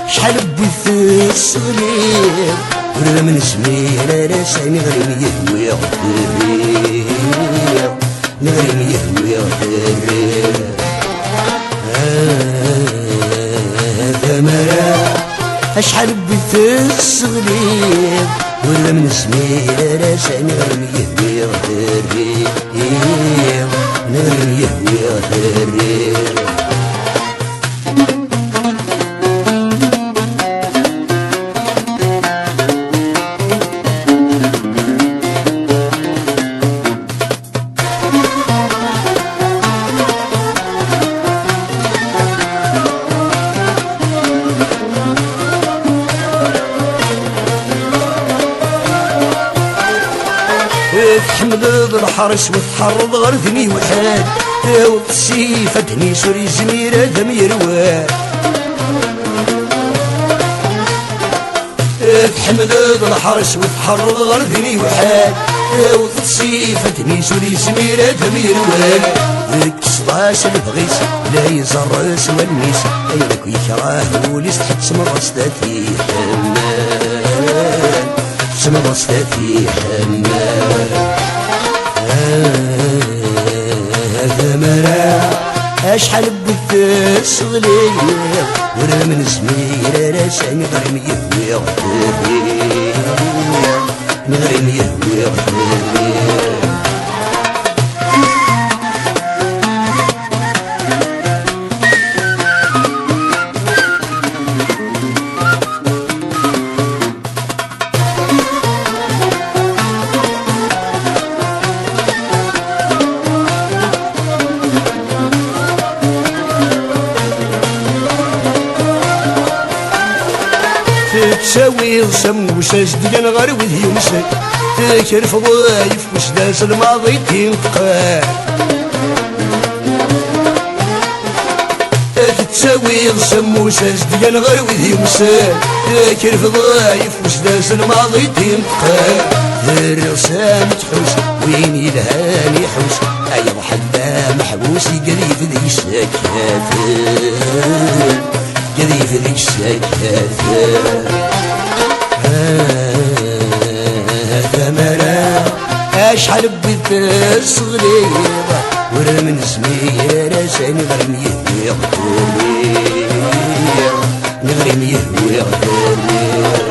شحال بث الصغير ولا من سمير راسني غير يهوي الدرير نغير يهوي الدرير ثمرة شحال بث الصغير ولا من سمير راسني غير يهوي الدرير نغير يهوي الدرير تحمل بالحرس وتحرض غير ذني وحاد وتسيف دني سوري زميرة دم يرواد تحمل بالحرس وتحرض غير ذني وحاد وتسيف دني سوري زميرة دم يرواد ذيك 16 البغيس لا يزرس والنيس ايلك يكره وليس تسمر ستاتي حمان سمر ستاتي حمان ثمرة شحال بث الصغير ورا من سمير راسني غير يهوي الدرير غير يهوي الدرير تساوي سموسة جديا غير وذ يمسك تكرف ضايف وسداس الماضي تنقال تساوي سموسة جديا غير وذ يمسك تكرف ضايف وسداس الماضي تنقال الرسام تحوس وين يلهاني حوس اي محبة محبوس قريب ذي السكات قريب ذي السكات ثمرة شحال بث الصغير ورا من سمير راسني غير يهوي الدرير غير يهوي الدرير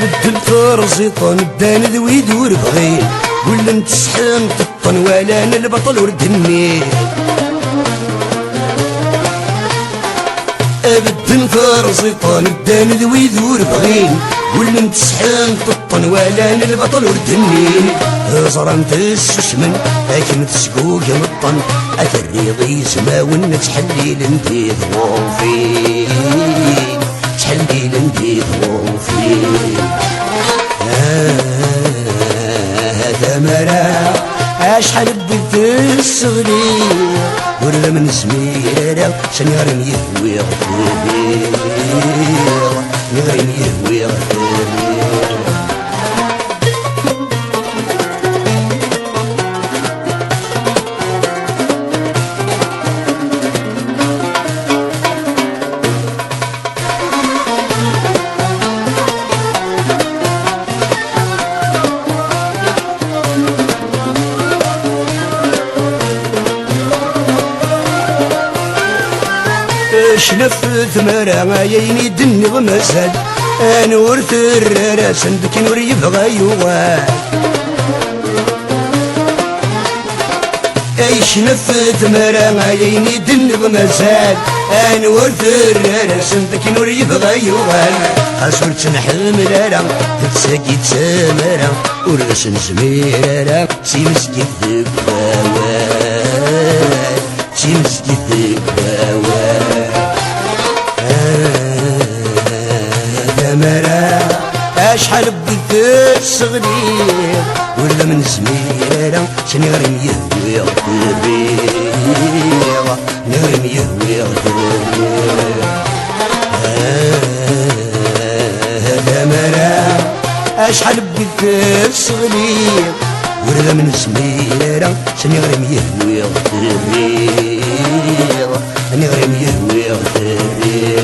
بدل فرزيطان الدان ذوي يدور بغيل ولا نتسحن تطن ولا انا البطل ورد النيل بدل فرزيطان الدان ذوي يدور بغيل ولا نتسحن تطن ولا انا البطل ورد النيل زرنت السسمن لكن تسقوق مطن اتريضي سما ونتحليل انتي ظروفي تحليل انتي ظروفي ثمرة شحال بث الصغير ورا من سمير سني غير يهوي الدرير غير يهوي الدرير شلف ثمرة عيني دني غمسد انا ورث الراس عندك نور يبغى يوال ايش نفت مرا عيني دنب مازال انا ورثر سندك نور يبغى يوغل خاصور تنحمل انا تتساقي تسامرا ورسن زميرا سي مسكي الذكاوات سي مسكي الذكاوات مرا اشحال بدت صغير ولا من زميرة شني غريم يهوي غدريغ نغريم يهوي غدريغ هذا مرا اشحال بدت صغير ولا من زميرة شني غريم يهوي غدريغ نغريم يهوي غدريغ